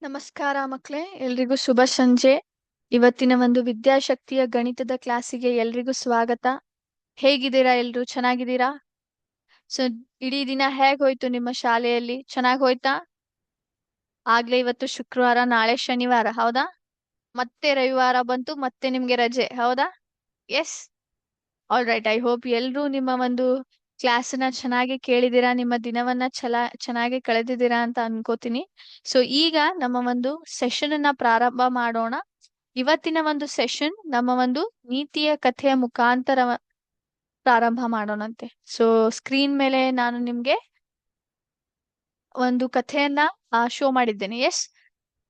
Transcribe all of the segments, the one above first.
ನಮಸ್ಕಾರ ಮಕ್ಕಳೇ, ಎಲ್ರಿಗೂ ಶುಭ ಸಂಜೆ. ಇವತ್ತಿನ ಒಂದು ವಿದ್ಯಾಶಕ್ತಿಯ ಗಣಿತದ ಕ್ಲಾಸಿಗೆ ಎಲ್ರಿಗೂ ಸ್ವಾಗತ. ಹೇಗಿದ್ದೀರಾ? ಎಲ್ರು ಚೆನ್ನಾಗಿದ್ದೀರಾ? ಸೊ ಇಡೀ ದಿನ ಹೇಗ್ ಹೋಯ್ತು ನಿಮ್ಮ ಶಾಲೆಯಲ್ಲಿ? ಚೆನ್ನಾಗ್ ಹೋಯ್ತಾ? ಆಗ್ಲೇ ಇವತ್ತು ಶುಕ್ರವಾರ, ನಾಳೆ ಶನಿವಾರ, ಹೌದಾ? ಮತ್ತೆ ರವಿವಾರ ಬಂತು, ಮತ್ತೆ ನಿಮ್ಗೆ ರಜೆ, ಹೌದಾ? Yes. All right. I hope ಎಲ್ರೂ ನಿಮ್ಮ ಒಂದು ಕ್ಲಾಸನ್ನ ಚೆನ್ನಾಗಿ ಕೇಳಿದೀರಾ, ನಿಮ್ಮ ದಿನವನ್ನ ಚೆನ್ನಾಗಿ ಕಳೆದಿದ್ದೀರಾ ಅಂತ ಅನ್ಕೋತೀನಿ. ಸೊ ಈಗ ನಮ್ಮ ಒಂದು ಸೆಷನ್ ಅನ್ನ ಪ್ರಾರಂಭ ಮಾಡೋಣ. ಇವತ್ತಿನ ಒಂದು ಸೆಷನ್ ನಮ್ಮ ಒಂದು ನೀತಿಯ ಕಥೆಯ ಮುಖಾಂತರ ಪ್ರಾರಂಭ ಮಾಡೋಣಂತೆ. ಸೊ ಸ್ಕ್ರೀನ್ ಮೇಲೆ ನಾನು ನಿಮ್ಗೆ ಒಂದು ಕಥೆಯನ್ನ ಶೋ ಮಾಡಿದ್ದೇನೆ. ಎಸ್,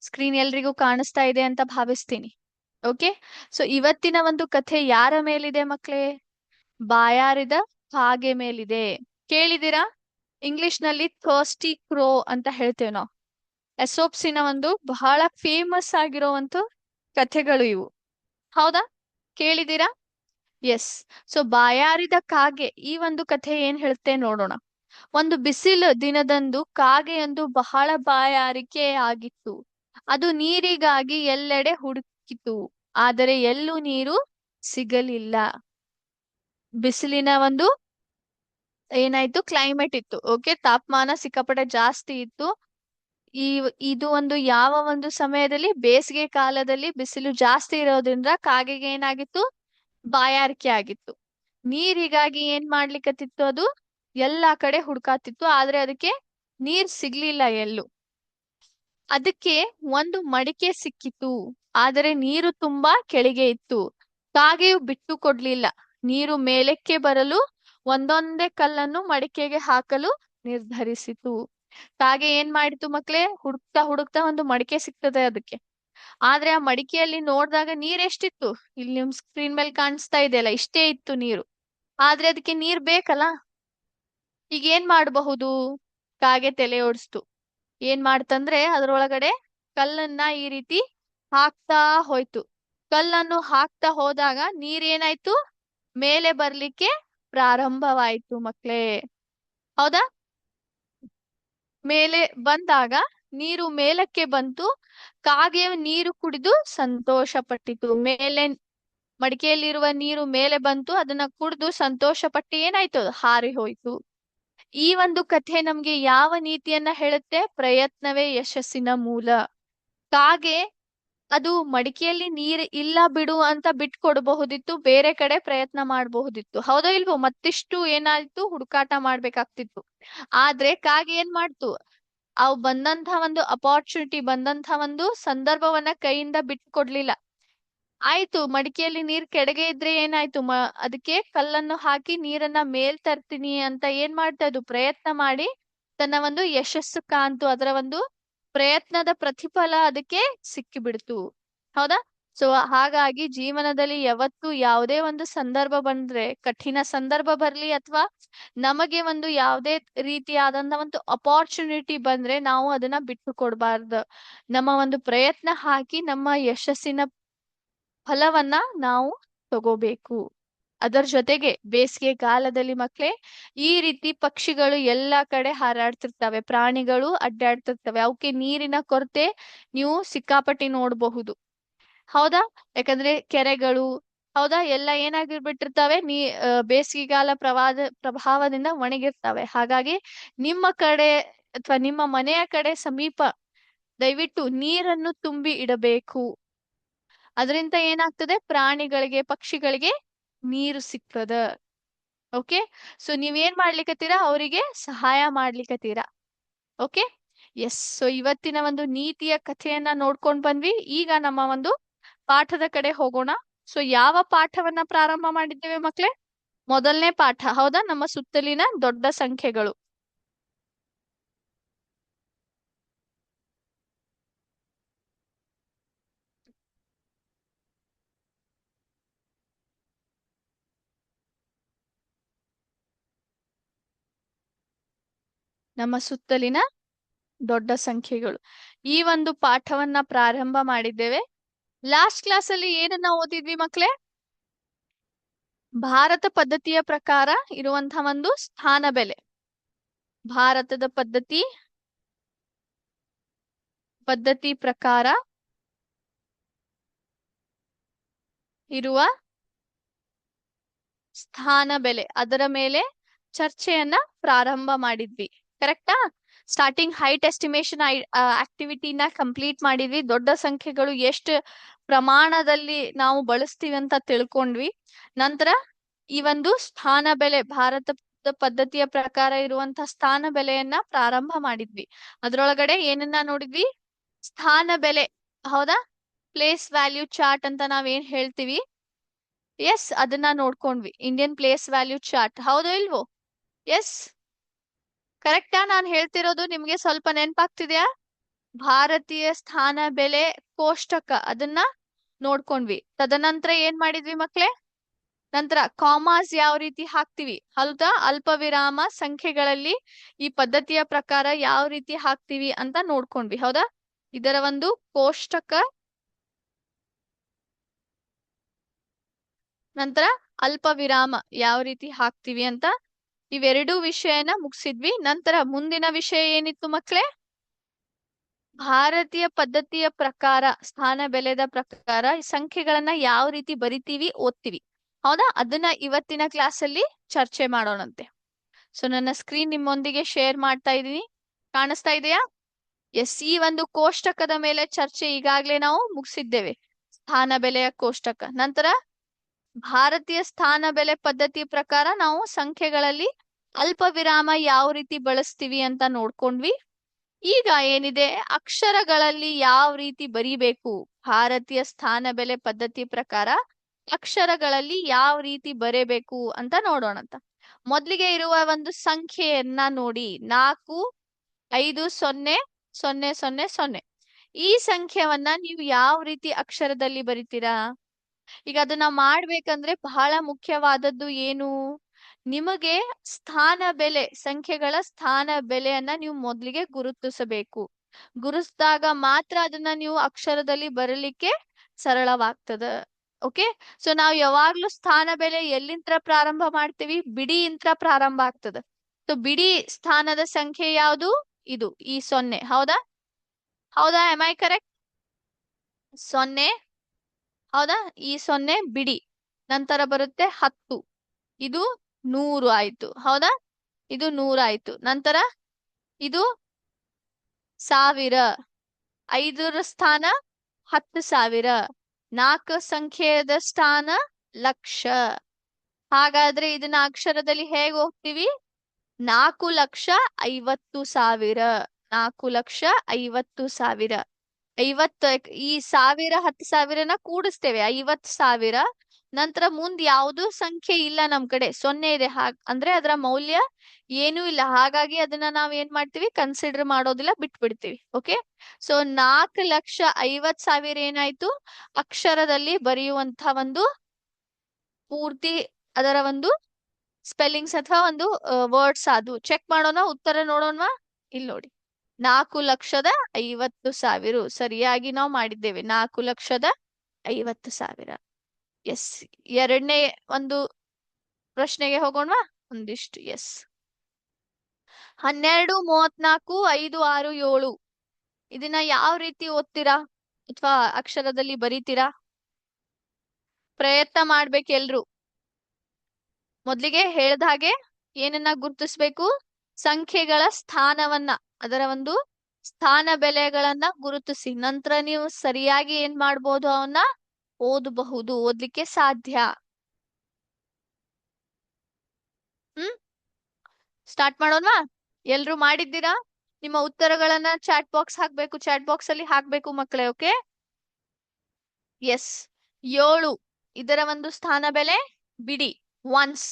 ಸ್ಕ್ರೀನ್ ಎಲ್ರಿಗೂ ಕಾಣಿಸ್ತಾ ಇದೆ ಅಂತ ಭಾವಿಸ್ತೀನಿ. ಓಕೆ. ಸೊ ಇವತ್ತಿನ ಒಂದು ಕಥೆ ಯಾರ ಮೇಲಿದೆ ಮಕ್ಕಳೇ? ಬಾಯಾರಿದ ಕಾಗೆ ಮೇಲಿದೆ. ಕೇಳಿದಿರಾ? ಇಂಗ್ಲಿಷ್ ನಲ್ಲಿ ಥರ್ಸ್ಟಿ ಕ್ರೋ ಅಂತ ಹೇಳ್ತೇವೆ ನಾವು. ಎಸೋಪ್ಸಿನ ಒಂದು ಬಹಳ ಫೇಮಸ್ ಆಗಿರುವಂತ ಕಥೆಗಳು ಇವು, ಹೌದಾ? ಕೇಳಿದಿರಾ? ಎಸ್. ಸೊ ಬಾಯಾರಿದ ಕಾಗೆ ಈ ಒಂದು ಕಥೆ ಏನ್ ಹೇಳುತ್ತೆ ನೋಡೋಣ. ಒಂದು ಬಿಸಿಲು ದಿನದಂದು ಕಾಗೆಯೊಂದು ಬಹಳ ಬಾಯಾರಿಕೆ ಆಗಿತ್ತು. ಅದು ನೀರಿಗಾಗಿ ಎಲ್ಲೆಡೆ ಹುಡುಕಿತು, ಆದರೆ ಎಲ್ಲೂ ನೀರು ಸಿಗಲಿಲ್ಲ. ಬಿಸಿಲಿನ ಒಂದು ಏನಾಯ್ತು, ಕ್ಲೈಮೇಟ್ ಇತ್ತು. ಓಕೆ, ತಾಪಮಾನ ಸಿಕ್ಕಾಪಟ್ಟೆ ಜಾಸ್ತಿ ಇತ್ತು. ಈ ಇದು ಒಂದು ಯಾವ ಒಂದು ಸಮಯದಲ್ಲಿ, ಬೇಸಿಗೆ ಕಾಲದಲ್ಲಿ ಬಿಸಿಲು ಜಾಸ್ತಿ ಇರೋದ್ರಿಂದ ಕಾಗೆಗೆ ಏನಾಗಿತ್ತು, ಬಾಯಾರಿಕೆ ಆಗಿತ್ತು. ನೀರಿಗಾಗಿ ಏನ್ ಮಾಡ್ಲಿಕ್ಕತ್ತಿತ್ತು, ಅದು ಎಲ್ಲಾ ಕಡೆ ಹುಡ್ಕಾತಿತ್ತು, ಆದ್ರೆ ಅದಕ್ಕೆ ನೀರ್ ಸಿಗ್ಲಿಲ್ಲ ಎಲ್ಲೂ. ಅದಕ್ಕೆ ಒಂದು ಮಡಿಕೆ ಸಿಕ್ಕಿತು, ಆದರೆ ನೀರು ತುಂಬಾ ಕೆಳಗೆ ಇತ್ತು. ಕಾಗೆಯು ಬಿಟ್ಟು ಕೊಡ್ಲಿಲ್ಲ. ನೀರು ಮೇಲಕ್ಕೆ ಬರಲು ಒಂದೊಂದೇ ಕಲ್ಲನ್ನು ಮಡಿಕೆಗೆ ಹಾಕಲು ನಿರ್ಧರಿಸಿತು. ಕಾಗೆ ಏನ್ ಮಾಡಿತು ಮಕ್ಳೇ? ಹುಡುಕ್ತಾ ಹುಡುಕ್ತಾ ಒಂದು ಮಡಿಕೆ ಸಿಗ್ತದೆ ಅದಕ್ಕೆ. ಆದ್ರೆ ಆ ಮಡಿಕೆಯಲ್ಲಿ ನೋಡಿದಾಗ ನೀರ್ ಎಷ್ಟಿತ್ತು? ಇಲ್ಲಿ ನಿಮ್ ಸ್ಕ್ರೀನ್ ಮೇಲೆ ಕಾಣಿಸ್ತಾ ಇದೆಯಲ್ಲ, ಇಷ್ಟೇ ಇತ್ತು ನೀರು. ಆದ್ರೆ ಅದಕ್ಕೆ ನೀರ್ ಬೇಕಲ್ಲ. ಈಗ ಏನ್ ಮಾಡಬಹುದು? ಕಾಗೆ ತಲೆ ಓಡಿಸ್ತು. ಏನ್ ಮಾಡ್ತಂದ್ರೆ ಅದ್ರೊಳಗಡೆ ಕಲ್ಲನ್ನ ಈ ರೀತಿ ಹಾಕ್ತಾ ಹೋಯ್ತು. ಕಲ್ಲನ್ನು ಹಾಕ್ತಾ ಹೋದಾಗ ನೀರೇನಾಯ್ತು, ಮೇಲೆ ಬರ್ಲಿಕ್ಕೆ ಪ್ರಾರಂಭವಾಯ್ತು ಮಕ್ಳೇ, ಹೌದಾ? ಮೇಲೆ ಬಂದಾಗ ನೀರು ಮೇಲಕ್ಕೆ ಬಂತು. ಕಾಗೆಯು ನೀರು ಕುಡಿದು ಸಂತೋಷ ಪಟ್ಟಿತು. ಮೇಲೆ ಮಡಿಕೆಯಲ್ಲಿರುವ ನೀರು ಮೇಲೆ ಬಂತು, ಅದನ್ನ ಕುಡಿದು ಸಂತೋಷ ಪಟ್ಟು ಏನಾಯ್ತು, ಅದು ಹಾರಿ ಹೋಯ್ತು. ಈ ಒಂದು ಕಥೆ ನಮ್ಗೆ ಯಾವ ನೀತಿಯನ್ನ ಹೇಳುತ್ತೆ? ಪ್ರಯತ್ನವೇ ಯಶಸ್ಸಿನ ಮೂಲ. ಕಾಗೆ ಅದು ಮಡಿಕೆಯಲ್ಲಿ ನೀರ್ ಇಲ್ಲ ಬಿಡು ಅಂತ ಬಿಟ್ಕೊಡ್ಬಹುದಿತ್ತು, ಬೇರೆ ಕಡೆ ಪ್ರಯತ್ನ ಮಾಡಬಹುದಿತ್ತು, ಹೌದೋ ಇಲ್ವೋ? ಮತ್ತಿಷ್ಟು ಏನಾಯ್ತು, ಹುಡುಕಾಟ ಮಾಡ್ಬೇಕಾಗ್ತಿತ್ತು. ಆದ್ರೆ ಕಾಗೆ ಏನ್ ಮಾಡ್ತು, ಅವು ಬಂದಂತ ಒಂದು ಅಪಾರ್ಚುನಿಟಿ, ಬಂದಂತ ಒಂದು ಸಂದರ್ಭವನ್ನ ಕೈಯಿಂದ ಬಿಟ್ಕೊಡ್ಲಿಲ್ಲ. ಆಯ್ತು, ಮಡಿಕೆಯಲ್ಲಿ ನೀರ್ ಕೆಳಗೆ ಇದ್ರೆ ಏನಾಯ್ತು, ಅದಕ್ಕೆ ಕಲ್ಲನ್ನು ಹಾಕಿ ನೀರನ್ನ ಮೇಲ್ ತರ್ತೀನಿ ಅಂತ ಏನ್ ಮಾಡ್ತಾ ಇದ್ದು, ಪ್ರಯತ್ನ ಮಾಡಿ ತನ್ನ ಒಂದು ಯಶಸ್ಸು ಕಾಂತು. ಅದರ ಒಂದು ಪ್ರಯತ್ನದ ಪ್ರತಿಫಲ ಅದಕ್ಕೆ ಸಿಕ್ಕಿಬಿಡ್ತು, ಹೌದಾ? ಸೊ ಹಾಗಾಗಿ ಜೀವನದಲ್ಲಿ ಯಾವತ್ತು ಯಾವುದೇ ಒಂದು ಸಂದರ್ಭ ಬಂದ್ರೆ, ಕಠಿಣ ಸಂದರ್ಭ ಬರ್ಲಿ ಅಥವಾ ನಮಗೆ ಒಂದು ಯಾವುದೇ ರೀತಿಯಾದಂತ ಒಂದು ಅಪಾರ್ಚುನಿಟಿ ಬಂದ್ರೆ, ನಾವು ಅದನ್ನ ಬಿಟ್ಟು ಕೊಡ್ಬಾರ್ದು. ನಮ್ಮ ಒಂದು ಪ್ರಯತ್ನ ಹಾಕಿ ನಮ್ಮ ಯಶಸ್ಸಿನ ಫಲವನ್ನ ನಾವು ತಗೋಬೇಕು. ಅದರ ಜೊತೆಗೆ ಬೇಸಿಗೆ ಕಾಲದಲ್ಲಿ ಮಕ್ಳೇ, ಈ ರೀತಿ ಪಕ್ಷಿಗಳು ಎಲ್ಲಾ ಕಡೆ ಹಾರಾಡ್ತಿರ್ತವೆ, ಪ್ರಾಣಿಗಳು ಅಡ್ಡಾಡ್ತಿರ್ತವೆ. ಅವಕ್ಕೆ ನೀರಿನ ಕೊರತೆ ನೀವು ಸಿಕ್ಕಾಪಟ್ಟಿ ನೋಡಬಹುದು, ಹೌದಾ? ಯಾಕಂದ್ರೆ ಕೆರೆಗಳು, ಹೌದಾ, ಎಲ್ಲ ಏನಾಗಿರ್ಬಿಟ್ಟಿರ್ತವೆ, ಬೇಸಿಗೆಗಾಲ ಪ್ರಭಾವದಿಂದ ಒಣಗಿರ್ತವೆ. ಹಾಗಾಗಿ ನಿಮ್ಮ ಕಡೆ ಅಥವಾ ನಿಮ್ಮ ಮನೆಯ ಕಡೆ ಸಮೀಪ ದಯವಿಟ್ಟು ನೀರನ್ನು ತುಂಬಿ ಇಡಬೇಕು. ಅದರಿಂದ ಏನಾಗ್ತದೆ, ಪ್ರಾಣಿಗಳಿಗೆ, ಪಕ್ಷಿಗಳಿಗೆ ನೀರು ಸಿಗ್ತದ. ಓಕೆ. ಸೊ ನೀವೇನ್ ಮಾಡ್ಲಿಕ್ಕತ್ತೀರಾ, ಅವರಿಗೆ ಸಹಾಯ ಮಾಡ್ಲಿಕ್ಕತ್ತೀರಾ. ಓಕೆ. ಎಸ್. ಸೊ ಇವತ್ತಿನ ಒಂದು ನೀತಿಯ ಕಥೆಯನ್ನ ನೋಡ್ಕೊಂಡ್ ಬಂದ್ವಿ. ಈಗ ನಮ್ಮ ಒಂದು ಪಾಠದ ಕಡೆ ಹೋಗೋಣ. ಸೊ ಯಾವ ಪಾಠವನ್ನ ಪ್ರಾರಂಭ ಮಾಡಿದ್ದೇವೆ ಮಕ್ಳೇ? ಮೊದಲನೇ ಪಾಠ, ಹೌದಾ? ನಮ್ಮ ಸುತ್ತಲಿನ ದೊಡ್ಡ ಸಂಖ್ಯೆಗಳು. ನಮ್ಮ ಸುತ್ತಲಿನ ದೊಡ್ಡ ಸಂಖ್ಯೆಗಳು, ಈ ಒಂದು ಪಾಠವನ್ನ ಪ್ರಾರಂಭ ಮಾಡಿದ್ದೇವೆ. ಲಾಸ್ಟ್ ಕ್ಲಾಸ್ ಅಲ್ಲಿ ಏನನ್ನ ಓದಿದ್ವಿ ಮಕ್ಳೇ? ಭಾರತ ಪದ್ಧತಿಯ ಪ್ರಕಾರ ಇರುವಂತಹ ಒಂದು ಸ್ಥಾನ ಬೆಲೆ. ಭಾರತದ ಪದ್ಧತಿ ಪದ್ಧತಿ ಪ್ರಕಾರ ಇರುವ ಸ್ಥಾನ ಬೆಲೆ ಅದರ ಮೇಲೆ ಚರ್ಚೆಯನ್ನ ಪ್ರಾರಂಭ ಮಾಡಿದ್ವಿ. ಕರೆಕ್ಟಾ? ಸ್ಟಾರ್ಟಿಂಗ್ ಹೈಟ್ ಎಸ್ಟಿಮೇಶನ್ ಆಕ್ಟಿವಿಟಿನ ಕಂಪ್ಲೀಟ್ ಮಾಡಿದ್ವಿ. ದೊಡ್ಡ ಸಂಖ್ಯೆಗಳು ಎಷ್ಟು ಪ್ರಮಾಣದಲ್ಲಿ ನಾವು ಬಳಸ್ತೀವಿ ಅಂತ ತಿಳ್ಕೊಂಡ್ವಿ. ನಂತರ ಈ ಒಂದು ಸ್ಥಾನ ಬೆಲೆ ಭಾರತದ ಪದ್ಧತಿಯ ಪ್ರಕಾರ ಇರುವಂತಹ ಸ್ಥಾನ ಬೆಲೆಯನ್ನ ಪ್ರಾರಂಭ ಮಾಡಿದ್ವಿ. ಅದ್ರೊಳಗಡೆ ಏನನ್ನ ನೋಡಿದ್ವಿ? ಸ್ಥಾನ ಬೆಲೆ, ಹೌದಾ? ಪ್ಲೇಸ್ ವ್ಯಾಲ್ಯೂ ಚಾರ್ಟ್ ಅಂತ ನಾವೇನ್ ಹೇಳ್ತೀವಿ, ಎಸ್, ಅದನ್ನ ನೋಡ್ಕೊಂಡ್ವಿ. ಇಂಡಿಯನ್ ಪ್ಲೇಸ್ ವ್ಯಾಲ್ಯೂ ಚಾರ್ಟ್, ಹೌದೋ ಇಲ್ವೋ? ಎಸ್, ಕರೆಕ್ಟಾ? ನಾನ್ ಹೇಳ್ತಿರೋದು ನಿಮ್ಗೆ ಸ್ವಲ್ಪ ನೆನ್ಪಾಗ್ತಿದ್ಯಾ? ಭಾರತೀಯ ಸ್ಥಾನ ಬೆಲೆ ಕೋಷ್ಟಕ, ಅದನ್ನ ನೋಡ್ಕೊಂಡ್ವಿ. ತದನಂತರ ಏನ್ ಮಾಡಿದ್ವಿ ಮಕ್ಳೇ? ನಂತರ ಕಾಮಾಸ್ ಯಾವ ರೀತಿ ಹಾಕ್ತಿವಿ, ಹೌದಾ? ಅಲ್ಪ ವಿರಾಮ ಸಂಖ್ಯೆಗಳಲ್ಲಿ ಈ ಪದ್ಧತಿಯ ಪ್ರಕಾರ ಯಾವ ರೀತಿ ಹಾಕ್ತಿವಿ ಅಂತ ನೋಡ್ಕೊಂಡ್ವಿ, ಹೌದಾ? ಇದರ ಒಂದು ಕೋಷ್ಟಕ, ನಂತರ ಅಲ್ಪ ವಿರಾಮ ಯಾವ ರೀತಿ ಹಾಕ್ತಿವಿ ಅಂತ ಇವೆರಡೂ ವಿಷಯನ ಮುಗಿಸಿದ್ವಿ. ನಂತರ ಮುಂದಿನ ವಿಷಯ ಏನಿತ್ತು ಮಕ್ಳೇ? ಭಾರತೀಯ ಪದ್ಧತಿಯ ಪ್ರಕಾರ ಸ್ಥಾನ ಬೆಲೆದ ಪ್ರಕಾರ ಈ ಸಂಖ್ಯೆಗಳನ್ನ ಯಾವ ರೀತಿ ಬರಿತೀವಿ, ಓದ್ತೀವಿ, ಹೌದಾ? ಅದನ್ನ ಇವತ್ತಿನ ಕ್ಲಾಸ್ ಅಲ್ಲಿ ಚರ್ಚೆ ಮಾಡೋಣಂತೆ. ಸೊ ನನ್ನ ಸ್ಕ್ರೀನ್ ನಿಮ್ಮೊಂದಿಗೆ ಶೇರ್ ಮಾಡ್ತಾ ಇದ್ದೀನಿ, ಕಾಣಿಸ್ತಾ ಇದೆಯಾ? ಎಸ್, ಈ ಒಂದು ಕೋಷ್ಟಕದ ಮೇಲೆ ಚರ್ಚೆ ಈಗಾಗ್ಲೇ ನಾವು ಮುಗಿಸಿದ್ದೇವೆ, ಸ್ಥಾನ ಬೆಲೆಯ ಕೋಷ್ಟಕ. ನಂತರ ಭಾರತೀಯ ಸ್ಥಾನ ಬೆಲೆ ಪದ್ಧತಿ ಪ್ರಕಾರ ನಾವು ಸಂಖ್ಯೆಗಳಲ್ಲಿ ಅಲ್ಪ ವಿರಾಮ ಯಾವ ರೀತಿ ಬಳಸ್ತೀವಿ ಅಂತ ನೋಡ್ಕೊಂಡ್ವಿ. ಈಗ ಏನಿದೆ, ಅಕ್ಷರಗಳಲ್ಲಿ ಯಾವ ರೀತಿ ಬರಿಬೇಕು, ಭಾರತೀಯ ಸ್ಥಾನ ಬೆಲೆ ಪದ್ಧತಿ ಪ್ರಕಾರ ಅಕ್ಷರಗಳಲ್ಲಿ ಯಾವ ರೀತಿ ಬರೆಬೇಕು ಅಂತ ನೋಡೋಣಂತ. ಮೊದ್ಲಿಗೆ ಇರುವ ಒಂದು ಸಂಖ್ಯೆಯನ್ನ ನೋಡಿ, 450000. ಈ ಸಂಖ್ಯೆಯನ್ನ ನೀವು ಯಾವ ರೀತಿ ಅಕ್ಷರದಲ್ಲಿ ಬರಿತೀರಾ? ಈಗ ಅದನ್ನ ಮಾಡ್ಬೇಕಂದ್ರೆ ಬಹಳ ಮುಖ್ಯವಾದದ್ದು ಏನು? ನಿಮಗೆ ಸ್ಥಾನ ಬೆಲೆ, ಸಂಖ್ಯೆಗಳ ಸ್ಥಾನ ಬೆಲೆಯನ್ನ ನೀವು ಮೊದ್ಲಿಗೆ ಗುರುತಿಸಬೇಕು. ಗುರುತಿಸಿದಾಗ ಮಾತ್ರ ಅದನ್ನ ನೀವು ಅಕ್ಷರದಲ್ಲಿ ಬರಲಿಕ್ಕೆ ಸರಳವಾಗ್ತದ. ಓಕೆ, ಸೊ ನಾವು ಯಾವಾಗ್ಲೂ ಸ್ಥಾನ ಬೆಲೆ ಎಲ್ಲಿಂದ ಪ್ರಾರಂಭ ಮಾಡ್ತೀವಿ? ಬಿಡಿಯಿಂದ ಪ್ರಾರಂಭ ಆಗ್ತದ. ಸೊ ಬಿಡಿ ಸ್ಥಾನದ ಸಂಖ್ಯೆ ಯಾವುದು? ಇದು, ಈ 0, ಹೌದಾ? ಹೌದಾ? M I correct? 0, ಹೌದಾ? ಈ 0 ಬಿಡಿ. ನಂತರ ಬರುತ್ತೆ 10, ಇದು 100 ಆಯ್ತು, ಹೌದಾ? ಇದು 100 ಆಯ್ತು. ನಂತರ ಇದು 1000, 5ರ ಸ್ಥಾನ 10,000, 4 ಸಂಖ್ಯೆಯ ಸ್ಥಾನ ಲಕ್ಷ. ಹಾಗಾದ್ರೆ ಇದನ್ನ ಅಕ್ಷರದಲ್ಲಿ ಹೇಗೆ ಹೋಗ್ತೀವಿ? 4,50,000, 4,50,000. 50, ಈ 1000 10,000ನ ಕೂಡಿಸ್ತೇವೆ, 50,000. ನಂತರ ಮುಂದ್ ಯಾವ್ದು ಸಂಖ್ಯೆ ಇಲ್ಲ ನಮ್ ಕಡೆ, 0 ಇದೆ, ಅಂದ್ರೆ ಅದರ ಮೌಲ್ಯ ಏನೂ ಇಲ್ಲ. ಹಾಗಾಗಿ ಅದನ್ನ ನಾವ್ ಏನ್ ಮಾಡ್ತೀವಿ? ಕನ್ಸಿಡರ್ ಮಾಡೋದಿಲ್ಲ, ಬಿಟ್ಬಿಡ್ತೀವಿ. ಓಕೆ, ಸೊ 4,50,000 ಏನಾಯ್ತು? ಅಕ್ಷರದಲ್ಲಿ ಬರೆಯುವಂತ ಒಂದು ಪೂರ್ತಿ ಅದರ ಒಂದು ಸ್ಪೆಲ್ಲಿಂಗ್ಸ್ ಅಥವಾ ಒಂದು ವರ್ಡ್ಸ್. ಅದು ಚೆಕ್ ಮಾಡೋಣ, ಉತ್ತರ ನೋಡೋಣ. ಇಲ್ಲಿ ನೋಡಿ, 4,50,000 ಸರಿಯಾಗಿ ನಾವು ಮಾಡಿದ್ದೇವೆ. 4,50,000. ಎಸ್, ಎರಡನೇ ಒಂದು ಪ್ರಶ್ನೆಗೆ ಹೋಗೋಣ ಒಂದಿಷ್ಟು. ಎಸ್, 12, 34, 5, 6, 7. ಇದನ್ನ ಯಾವ ರೀತಿ ಓದ್ತೀರಾ ಅಥವಾ ಅಕ್ಷರದಲ್ಲಿ ಬರೀತೀರಾ? ಪ್ರಯತ್ನ ಮಾಡ್ಬೇಕು ಎಲ್ರು. ಮೊದ್ಲಿಗೆ ಹೇಳ್ದ ಹಾಗೆ ಏನನ್ನ ಗುರುತಿಸ್ಬೇಕು? ಸಂಖ್ಯೆಗಳ ಸ್ಥಾನವನ್ನ, ಅದರ ಒಂದು ಸ್ಥಾನ ಬೆಲೆಗಳನ್ನ ಗುರುತಿಸಿ ನಂತರ ನೀವು ಸರಿಯಾಗಿ ಏನ್ ಮಾಡ್ಬೋದು? ಅವನ್ನ ಓದಬಹುದು, ಓದ್ಲಿಕ್ಕೆ ಸಾಧ್ಯ. ಸ್ಟಾರ್ಟ್ ಮಾಡೋಣ. ಎಲ್ರು ಮಾಡಿದ್ದೀರಾ? ನಿಮ್ಮ ಉತ್ತರಗಳನ್ನ ಚಾಟ್ ಬಾಕ್ಸ್ ಹಾಕ್ಬೇಕು, ಚಾಟ್ ಬಾಕ್ಸ್ ಅಲ್ಲಿ ಹಾಕ್ಬೇಕು ಮಕ್ಕಳೇ. Okay, S. 7 ಇದರ ಒಂದು ಸ್ಥಾನ ಬೆಲೆ ಬಿಡಿ, ಒನ್ಸ್.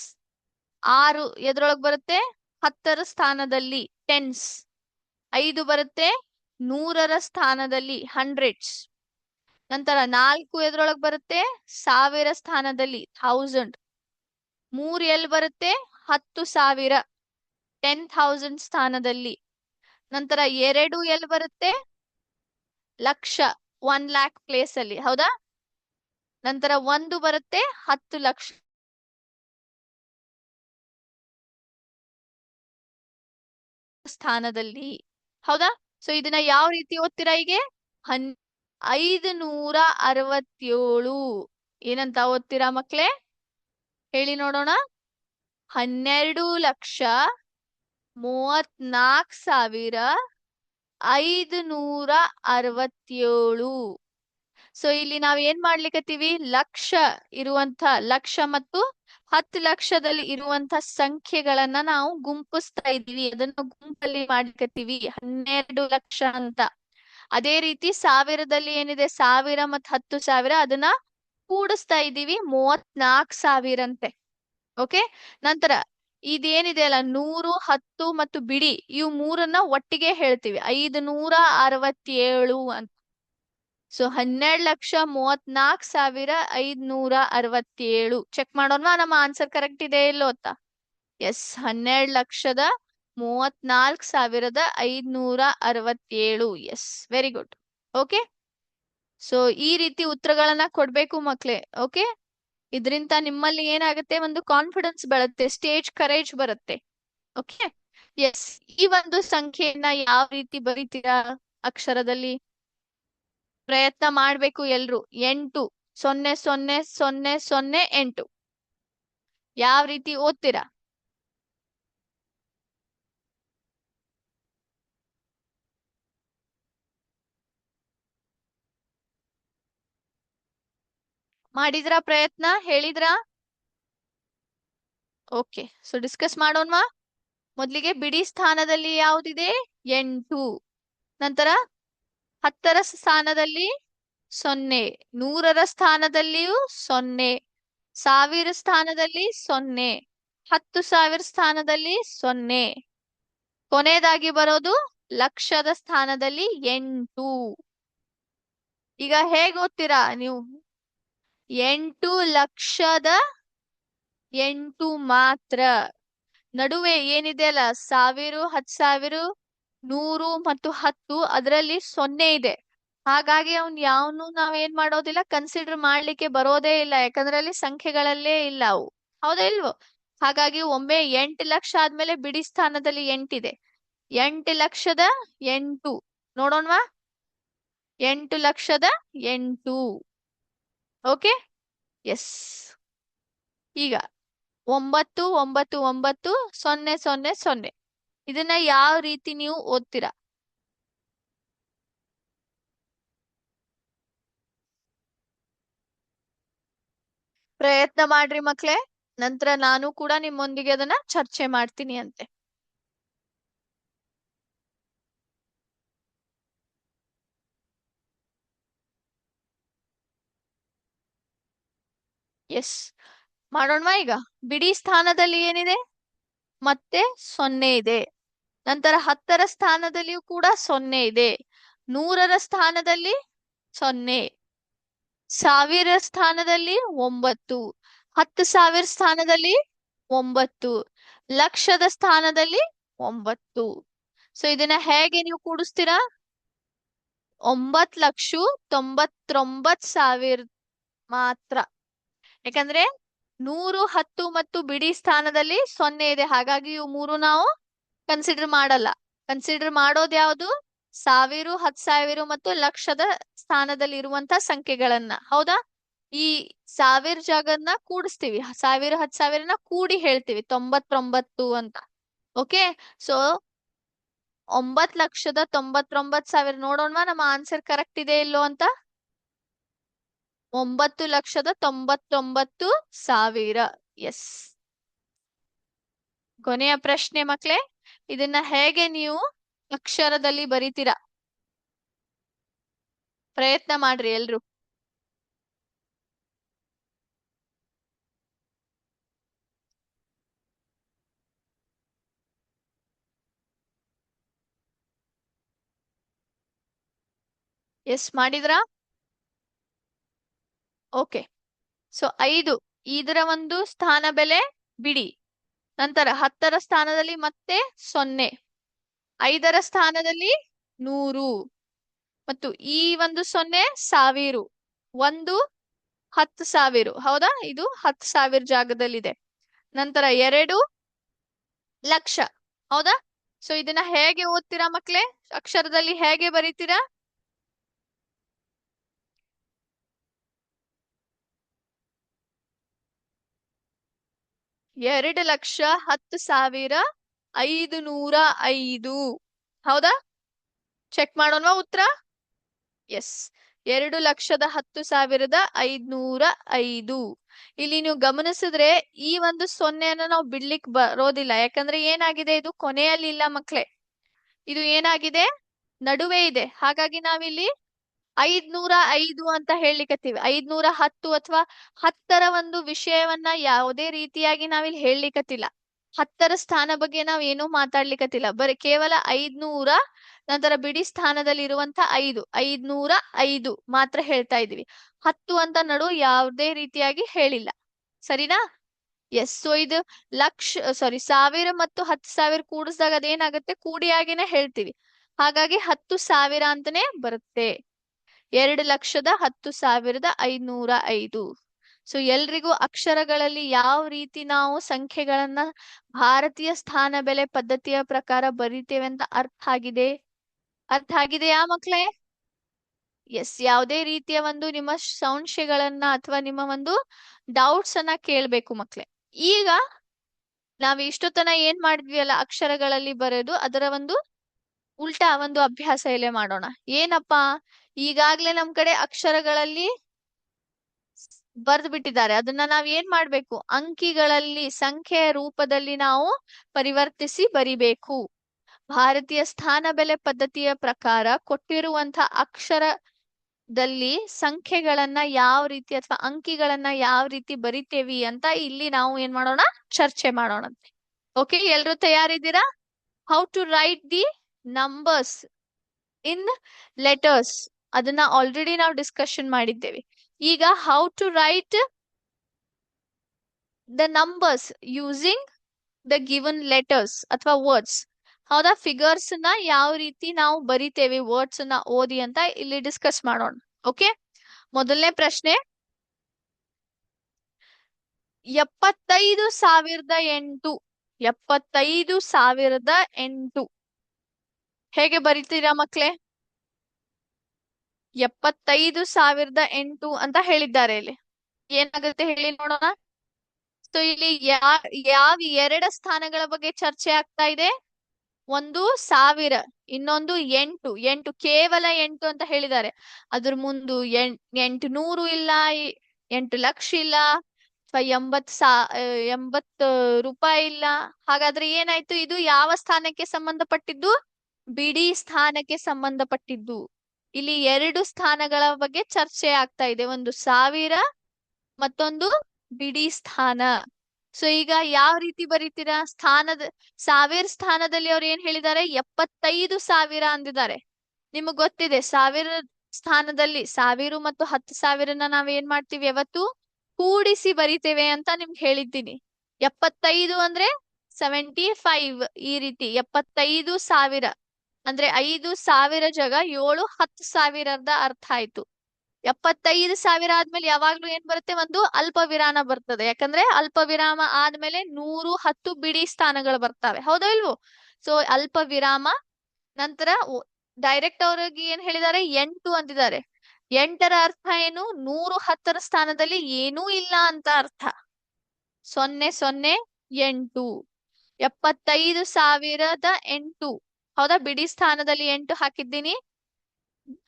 6 ಎದ್ರೊಳಗ್ ಬರುತ್ತೆ? 10ರ ಸ್ಥಾನದಲ್ಲಿ, ಟೆನ್ಸ್. 5 ಬರುತ್ತೆ 100ರ ಸ್ಥಾನದಲ್ಲಿ, ಹಂಡ್ರೆಡ್ಸ್. ನಂತರ 4 ಎದ್ರೊಳಗ್ ಬರುತ್ತೆ? 1000 ಸ್ಥಾನದಲ್ಲಿ, 1000. 3 ಎಲ್ಲಿ ಬರುತ್ತೆ? 10,000, 10,000 ಸ್ಥಾನದಲ್ಲಿ. ನಂತರ 2 ಎಲ್ಲಿ ಬರುತ್ತೆ? ಲಕ್ಷ, 1,00,000 ಪ್ಲೇಸ್ ಅಲ್ಲಿ, ಹೌದಾ? ನಂತರ 1 ಬರುತ್ತೆ 10 ಲಕ್ಷ ಸ್ಥಾನದಲ್ಲಿ, ಹೌದಾ? ಸೊ ಇದನ್ನ ಯಾವ ರೀತಿ ಓದ್ತೀರಾ ಹೀಗೆ? 567 ಏನಂತ ಓದ್ತೀರಾ ಮಕ್ಳೇ? ಹೇಳಿ ನೋಡೋಣ. 12,34,567. ಸೊ ಇಲ್ಲಿ ನಾವ್ ಏನ್ ಮಾಡ್ಲಿಕತ್ತೀವಿ? ಲಕ್ಷ ಇರುವಂತ ಲಕ್ಷ ಮತ್ತು 10 ಲಕ್ಷದಲ್ಲಿ ಇರುವಂತ ಸಂಖ್ಯೆಗಳನ್ನ ನಾವು ಗುಂಪಿಸ್ತಾ ಇದೀವಿ. ಅದನ್ನ ಗುಂಪಲ್ಲಿ ಮಾಡ್ಲಿಕತ್ತೀವಿ 12 ಲಕ್ಷ ಅಂತ. ಅದೇ ರೀತಿ ಸಾವಿರದಲ್ಲಿ ಏನಿದೆ? 1000 ಮತ್ತು 10,000 ಅದನ್ನ ಕೂಡಿಸ್ತಾ ಇದೀವಿ 34,000 ಅಂತೆ. ಓಕೆ. ನಂತರ ಇದೇನಿದೆ ಅಲ್ಲ 100, 10 ಮತ್ತು ಬಿಡಿ, ಇವು ಮೂರನ್ನ ಒಟ್ಟಿಗೆ ಹೇಳ್ತೀವಿ 567 ಅಂತ. ಸೊ 12,34,567. ಚೆಕ್ ಮಾಡೋಣ ನಮ್ಮ ಆನ್ಸರ್ ಕರೆಕ್ಟ್ ಇದೆ ಇಲ್ಲೋ ಅಂತ. Yes, 12,34,567. Yes, very good. Okay. So ಈ ರೀತಿ ಉತ್ತರಗಳನ್ನ ಕೊಡ್ಬೇಕು ಮಕ್ಳೇ. ಓಕೆ. ಇದರಿಂದ ನಿಮ್ಮಲ್ಲಿ ಏನಾಗುತ್ತೆ? ಒಂದು ಕಾನ್ಫಿಡೆನ್ಸ್ ಬರುತ್ತೆ, ಸ್ಟೇಜ್ ಕರೇಜ್ ಬರುತ್ತೆ. ಓಕೆ. ಎಸ್, ಈ ಒಂದು ಸಂಖ್ಯೆಯನ್ನ ಯಾವ ರೀತಿ ಬರೀತೀರಾ ಅಕ್ಷರದಲ್ಲಿ? ಪ್ರಯತ್ನ ಮಾಡ್ಬೇಕು ಎಲ್ರು. 8 0 0 0 0 8 ಯಾವ ರೀತಿ ಓದ್ತೀರಾ? ಮಾಡಿದ್ರಾ ಪ್ರಯತ್ನ? ಹೇಳಿದ್ರಾ? ಓಕೆ. ಸೊ ಡಿಸ್ಕಸ್ ಮಾಡೋಣವಾ? ಮೊದ್ಲಿಗೆ ಬಿಡಿ ಸ್ಥಾನದಲ್ಲಿ ಯಾವ್ದಿದೆ? 8. ನಂತರ 10ರ ಸ್ಥಾನದಲ್ಲಿ 0, 100ರ ಸ್ಥಾನದಲ್ಲಿಯೂ 0, 1000 ಸ್ಥಾನದಲ್ಲಿ 0, 10,000 ಸ್ಥಾನದಲ್ಲಿ 0, ಕೊನೆಯದಾಗಿ ಬರೋದು ಲಕ್ಷದ ಸ್ಥಾನದಲ್ಲಿ 8. ಈಗ ಹೇಗ್ ಓದ್ತೀರಾ ನೀವು? 8 ಲಕ್ಷದ 8 ಮಾತ್ರ. ನಡುವೆ ಏನಿದೆ ಅಲ್ಲ 1000, 10,000, 100 ಮತ್ತು 10 ಅದರಲ್ಲಿ 0 ಇದೆ. ಹಾಗಾಗಿ ಯಾವನು ನಾವೇನ್ ಮಾಡೋದಿಲ್ಲ, ಕನ್ಸಿಡರ್ ಮಾಡ್ಲಿಕ್ಕೆ ಬರೋದೇ ಇಲ್ಲ. ಯಾಕಂದ್ರೆ ಅಲ್ಲಿ ಸಂಖ್ಯೆಗಳಲ್ಲೇ ಇಲ್ಲ ಅವು. ಹೌದಾ ಇಲ್ವೋ? ಹಾಗಾಗಿ ಒಮ್ಮೆ 8 ಲಕ್ಷ ಆದ್ಮೇಲೆ ಬಿಡಿ ಸ್ಥಾನದಲ್ಲಿ 8 ಇದೆ. 8,08,000 ನೋಡೋಣವಾ? 8,08,000. ಓಕೆ. ಎಸ್. ಈಗ 9,9,9,0,0,0 ಇದನ್ನ ಯಾವ ರೀತಿ ನೀವು ಓದ್ತೀರಾ? ಪ್ರಯತ್ನ ಮಾಡ್ರಿ ಮಕ್ಳೇ. ನಂತರ ನಾನು ಕೂಡ ನಿಮ್ಮೊಂದಿಗೆ ಅದನ್ನ ಚರ್ಚೆ ಮಾಡ್ತೀನಿ ಅಂತೆ. ಎಸ್, ಮಾಡೋಣವಾ ಈಗ? ಬಿಡಿ ಸ್ಥಾನದಲ್ಲಿ ಏನಿದೆ? ಮತ್ತೆ 0 ಇದೆ. ನಂತರ 10ರ ಸ್ಥಾನದಲ್ಲಿಯೂ ಕೂಡ 0 ಇದೆ. 100ರ ಸ್ಥಾನದಲ್ಲಿ 0, 1000 ಸ್ಥಾನದಲ್ಲಿ 9, 10,000 ಸ್ಥಾನದಲ್ಲಿ 9, ಲಕ್ಷದ ಸ್ಥಾನದಲ್ಲಿ 9. ಸೊ ಇದನ್ನ ಹೇಗೆ ನೀವು ಕೂಡಿಸ್ತೀರಾ? 9,99,000 ಮಾತ್ರ. ಯಾಕಂದ್ರೆ 100, 10 ಮತ್ತು ಬಿಡಿ ಸ್ಥಾನದಲ್ಲಿ 0 ಇದೆ. ಹಾಗಾಗಿ ಇವು ಮೂರು ನಾವು ಕನ್ಸಿಡರ್ ಮಾಡಲ್ಲ. ಕನ್ಸಿಡರ್ ಮಾಡೋದು ಯಾವುದು? 1000, 10,000 ಮತ್ತು ಲಕ್ಷದ ಸ್ಥಾನದಲ್ಲಿ ಇರುವಂತ ಸಂಖ್ಯೆಗಳನ್ನ. ಹೌದಾ? ಈ 1000 ಜಾಗನ್ನ ಕೂಡಿಸ್ತೀವಿ. 1000, 10,000ನ ಕೂಡಿ ಹೇಳ್ತೀವಿ 99 ಅಂತ. ಓಕೆ. ಸೊ 9,99,000 ನೋಡೋಣವಾ ನಮ್ಮ ಆನ್ಸರ್ ಕರೆಕ್ಟ್ ಇದೆ ಇಲ್ಲೋ ಅಂತ. 9,99,000. ಎಸ್. ಕೊನೆಯ ಪ್ರಶ್ನೆ ಮಕ್ಳೇ, ಇದನ್ನ ಹೇಗೆ ನೀವು ಅಕ್ಷರದಲ್ಲಿ ಬರೀತೀರಾ? ಪ್ರಯತ್ನ ಮಾಡ್ರಿ ಎಲ್ರು. ಎಸ್, ಮಾಡಿದ್ರಾ? ಓಕೆ. ಸೊ 5 ಇದರ ಒಂದು ಸ್ಥಾನ ಬೆಲೆ ಬಿಡಿ. ನಂತರ 10ರ ಸ್ಥಾನದಲ್ಲಿ ಮತ್ತೆ 0, 5ರ ಸ್ಥಾನದಲ್ಲಿ 100 ಮತ್ತು ಈ ಒಂದು 0 1000, 1 10,000. ಹೌದಾ? ಇದು 10,000 ಜಾಗದಲ್ಲಿದೆ. ನಂತರ 2 ಲಕ್ಷ. ಹೌದಾ? ಸೊ ಇದನ್ನ ಹೇಗೆ ಓದ್ತೀರಾ ಮಕ್ಳೇ? ಅಕ್ಷರದಲ್ಲಿ ಹೇಗೆ ಬರೀತೀರಾ? 2,10,505. ಹೌದಾ? ಚೆಕ್ ಮಾಡೋಣವಾ ಉತ್ತರ? ಎಸ್, 2,10,505. ಇಲ್ಲಿ ನೀವು ಗಮನಿಸಿದ್ರೆ ಈ ಒಂದು ಸೊನ್ನೆಯನ್ನ ನಾವು ಬಿಡ್ಲಿಕ್ಕೆ ಬರೋದಿಲ್ಲ, ಯಾಕಂದ್ರೆ ಏನಾಗಿದೆ, ಇದು ಕೊನೆಯಲ್ಲಿ ಇಲ್ಲ ಮಕ್ಳೇ, ಇದು ಏನಾಗಿದೆ, ನಡುವೆ ಇದೆ. ಹಾಗಾಗಿ ನಾವಿಲ್ಲಿ 505 ಅಂತ ಹೇಳಲಿಕತ್ತೀವಿ. 510 ಅಥವಾ 10ರ ಒಂದು ವಿಷಯವನ್ನ ಯಾವುದೇ ರೀತಿಯಾಗಿ ನಾವಿಲ್ಲಿ ಹೇಳಲಿಕತ್ತಿಲ್ಲ. 10ರ ಸ್ಥಾನ ಬಗ್ಗೆ ನಾವ್ ಏನೂ ಮಾತಾಡ್ಲಿಕತ್ತಿಲ್ಲ. ಬರೀ ಕೇವಲ 500 ನಂತರ ಬಿಡಿ ಸ್ಥಾನದಲ್ಲಿ ಇರುವಂತ 505 ಮಾತ್ರ ಹೇಳ್ತಾ ಇದೀವಿ. 10 ಅಂತ ನಡು ಯಾವುದೇ ರೀತಿಯಾಗಿ ಹೇಳಿಲ್ಲ. ಸರಿನಾ? ಎಸ್. ಸೊ ಇದು ಲಕ್ಷ, ಸಾರಿ, 1,000 ಮತ್ತು 10,000 ಕೂಡಿಸಿದಾಗ ಅದೇನಾಗುತ್ತೆ, ಕೂಡಿಯಾಗಿನೇ ಹೇಳ್ತೀವಿ. ಹಾಗಾಗಿ 10,000 ಅಂತಾನೆ ಬರುತ್ತೆ. 2,10,505. ಸೊ ಎಲ್ರಿಗೂ ಅಕ್ಷರಗಳಲ್ಲಿ ಯಾವ ರೀತಿ ನಾವು ಸಂಖ್ಯೆಗಳನ್ನ ಭಾರತೀಯ ಸ್ಥಾನ ಬೆಲೆ ಪದ್ಧತಿಯ ಪ್ರಕಾರ ಬರಿತೇವೆ ಅಂತ ಅರ್ಥ ಆಗಿದೆಯಾ ಮಕ್ಳೇ? ಎಸ್. ಯಾವುದೇ ರೀತಿಯ ಒಂದು ನಿಮ್ಮ ಸಂಶಯಗಳನ್ನ ಅಥವಾ ನಿಮ್ಮ ಒಂದು ಡೌಟ್ಸ್ ಅನ್ನ ಕೇಳ್ಬೇಕು ಮಕ್ಳೇ. ಈಗ ನಾವ್ ಇಷ್ಟೊತ್ತನ ಏನ್ ಮಾಡಿದ್ವಿ ಅಲ್ಲ, ಅಕ್ಷರಗಳಲ್ಲಿ ಬರೋದು, ಅದರ ಒಂದು ಉಲ್ಟಾ ಒಂದು ಅಭ್ಯಾಸ ಇಲ್ಲೇ ಮಾಡೋಣ. ಏನಪ್ಪಾ, ಈಗಾಗ್ಲೇ ನಮ್ ಕಡೆ ಅಕ್ಷರಗಳಲ್ಲಿ ಬರ್ದು ಬಿಟ್ಟಿದ್ದಾರೆ. ಅದನ್ನ ನಾವ್ ಏನ್ ಮಾಡ್ಬೇಕು, ಅಂಕಿಗಳಲ್ಲಿ ಸಂಖ್ಯೆಯ ರೂಪದಲ್ಲಿ ನಾವು ಪರಿವರ್ತಿಸಿ ಬರಿಬೇಕು. ಭಾರತೀಯ ಸ್ಥಾನ ಬೆಲೆ ಪದ್ಧತಿಯ ಪ್ರಕಾರ ಕೊಟ್ಟಿರುವಂತಹ ಅಕ್ಷರದಲ್ಲಿ ಸಂಖ್ಯೆಗಳನ್ನ ಯಾವ ರೀತಿ ಅಥವಾ ಅಂಕಿಗಳನ್ನ ಯಾವ ರೀತಿ ಬರಿತೇವಿ ಅಂತ ಇಲ್ಲಿ ನಾವು ಏನ್ ಮಾಡೋಣ, ಚರ್ಚೆ ಮಾಡೋಣಂತೆ. ಓಕೆ, ಎಲ್ರು ತಯಾರಿದ್ದೀರಾ? How to write the numbers in letters, ಅದನ್ನ ಆಲ್ರೆಡಿ ನಾವು ಡಿಸ್ಕಷನ್ ಮಾಡಿದ್ದೇವೆ. ಈಗ how to write the numbers using the given letters ಅಥವಾ ವರ್ಡ್ಸ್. ಹೌದಾ? ಫಿಗರ್ಸ್ ನ ಯಾವ ರೀತಿ ನಾವು ಬರಿತೇವೆ ವರ್ಡ್ಸ್ ನ ಓದಿ ಅಂತ ಇಲ್ಲಿ ಡಿಸ್ಕಸ್ ಮಾಡೋಣ. ಓಕೆ, ಮೊದಲನೇ ಪ್ರಶ್ನೆ, 75,008. 75,008 ಹೇಗೆ ಬರಿತೀರಾ ಮಕ್ಳೇ? 75,008 ಅಂತ ಹೇಳಿದ್ದಾರೆ. ಇಲ್ಲಿ ಏನಾಗುತ್ತೆ ಹೇಳಿ ನೋಡೋಣ. ಸೊ ಇಲ್ಲಿ ಯಾವ ಎರಡ ಸ್ಥಾನಗಳ ಬಗ್ಗೆ ಚರ್ಚೆ ಆಗ್ತಾ ಇದೆ? ಒಂದು 1,000, ಇನ್ನೊಂದು 8. ಕೇವಲ 8 ಅಂತ ಹೇಳಿದ್ದಾರೆ. ಅದ್ರ ಮುಂದು 800 ಇಲ್ಲ, 8 ಲಕ್ಷ ಇಲ್ಲ, ಅಥವಾ 80 ರೂಪಾಯಿ ಇಲ್ಲ. ಹಾಗಾದ್ರೆ ಏನಾಯ್ತು, ಇದು ಯಾವ ಸ್ಥಾನಕ್ಕೆ ಸಂಬಂಧಪಟ್ಟಿದ್ದು? ಬಿಡಿ ಸ್ಥಾನಕ್ಕೆ ಸಂಬಂಧಪಟ್ಟಿದ್ದು. ಇಲ್ಲಿ ಎರಡು ಸ್ಥಾನಗಳ ಬಗ್ಗೆ ಚರ್ಚೆ ಆಗ್ತಾ ಇದೆ, ಒಂದು 1,000, ಮತ್ತೊಂದು ಬಿಡಿ ಸ್ಥಾನ. ಸೊ ಈಗ ಯಾವ ರೀತಿ ಬರೀತೀರಾ? 1,000 ಸ್ಥಾನದಲ್ಲಿ ಅವ್ರು ಏನ್ ಹೇಳಿದ್ದಾರೆ? 75,000 ಅಂದಿದ್ದಾರೆ. ನಿಮಗ್ ಗೊತ್ತಿದೆ 1,000 ಸ್ಥಾನದಲ್ಲಿ 1,000 ಮತ್ತು 10,000 ನಾವ್ ಏನ್ ಮಾಡ್ತೀವಿ, ಯಾವತ್ತು ಕೂಡಿಸಿ ಬರಿತೇವೆ ಅಂತ ನಿಮ್ಗೆ ಹೇಳಿದ್ದೀನಿ. 75 ಅಂದ್ರೆ 75, ಈ ರೀತಿ 75,000 ಅಂದ್ರೆ 5,000 ಜಾಗ 7 10,000 ಅರ್ಥ ಆಯ್ತು. 75,000 ಆದ್ಮೇಲೆ ಯಾವಾಗ್ಲೂ ಏನ್ ಬರುತ್ತೆ, ಒಂದು ಅಲ್ಪ ವಿರಾಮ ಬರ್ತದೆ. ಯಾಕಂದ್ರೆ ಅಲ್ಪ ವಿರಾಮ ಆದ್ಮೇಲೆ 110 ಬಿಡಿ ಸ್ಥಾನಗಳು ಬರ್ತವೆ, ಹೌದಾ ಇಲ್ವೋ? ಸೊ ಅಲ್ಪ ವಿರಾಮ ನಂತರ ಡೈರೆಕ್ಟ್ ಅವ್ರಿಗೆ ಏನ್ ಹೇಳಿದ್ದಾರೆ, 8 ಅಂದಿದ್ದಾರೆ. 8ರ ಅರ್ಥ ಏನು? 110ರ ಸ್ಥಾನದಲ್ಲಿ ಏನೂ ಇಲ್ಲ ಅಂತ ಅರ್ಥ. 008. 75,008. ಹೌದಾ? ಬಿಡಿ ಸ್ಥಾನದಲ್ಲಿ 8 ಹಾಕಿದ್ದೀನಿ.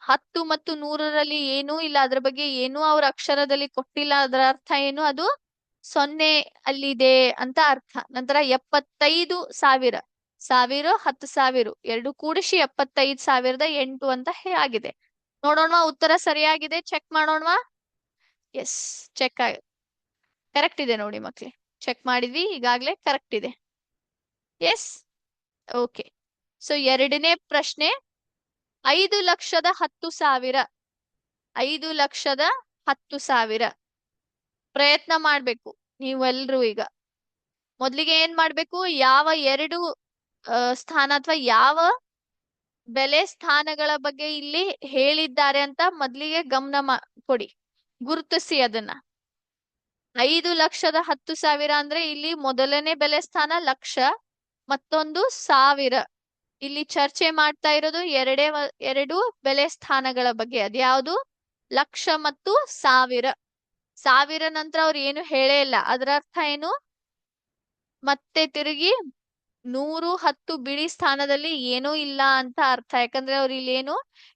10 ಮತ್ತು 100ರಲ್ಲಿ ಏನೂ ಇಲ್ಲ, ಅದ್ರ ಬಗ್ಗೆ ಏನೂ ಅವ್ರ ಅಕ್ಷರದಲ್ಲಿ ಕೊಟ್ಟಿಲ್ಲ. ಅದರ ಅರ್ಥ ಏನು? ಅದು 0 ಅಲ್ಲಿದೆ ಅಂತ ಅರ್ಥ. ನಂತರ 75,000, 1,000 10,000 ಎರಡು ಕೂಡಿಸಿ 75,008 ಅಂತ ಆಗಿದೆ. ನೋಡೋಣವಾ ಉತ್ತರ ಸರಿಯಾಗಿದೆ? ಚೆಕ್ ಮಾಡೋಣವಾ? ಎಸ್, ಚೆಕ್ ಕರೆಕ್ಟ್ ಇದೆ ನೋಡಿ ಮಕ್ಳೇ, ಚೆಕ್ ಮಾಡಿದ್ವಿ ಈಗಾಗ್ಲೇ, ಕರೆಕ್ಟ್ ಇದೆ. S, okay. ಸೊ ಎರಡನೇ ಪ್ರಶ್ನೆ, 5,10,000. 5,10,000 ಪ್ರಯತ್ನ ಮಾಡ್ಬೇಕು ನೀವೆಲ್ರೂ. ಈಗ ಮೊದ್ಲಿಗೆ ಏನ್ ಮಾಡ್ಬೇಕು, ಯಾವ ಎರಡು ಸ್ಥಾನ ಅಥವಾ ಯಾವ ಬೆಲೆ ಸ್ಥಾನಗಳ ಬಗ್ಗೆ ಇಲ್ಲಿ ಹೇಳಿದ್ದಾರೆ ಅಂತ ಮೊದ್ಲಿಗೆ ಗಮನ ಕೊಡಿ, ಗುರುತಿಸಿ ಅದನ್ನ. 5,10,000 ಅಂದ್ರೆ ಇಲ್ಲಿ ಮೊದಲನೇ ಬೆಲೆ ಸ್ಥಾನ ಲಕ್ಷ, ಮತ್ತೊಂದು 1,000. ಇಲ್ಲಿ ಚರ್ಚೆ ಮಾಡ್ತಾ ಇರೋದು ಎರಡು ಬೆಲೆ ಸ್ಥಾನಗಳ ಬಗ್ಗೆ. ಅದ್ಯಾವುದು? ಲಕ್ಷ ಮತ್ತು ಸಾವಿರ. ಸಾವಿರ ನಂತರ ಅವ್ರು ಏನು ಹೇಳೇ ಇಲ್ಲ. ಅದರ ಅರ್ಥ ಏನು? ಮತ್ತೆ ತಿರುಗಿ 110 ಬಿಡಿ ಸ್ಥಾನದಲ್ಲಿ ಏನೂ ಇಲ್ಲ ಅಂತ ಅರ್ಥ. ಯಾಕಂದ್ರೆ ಅವ್ರು ಇಲ್ಲಿ ಏನು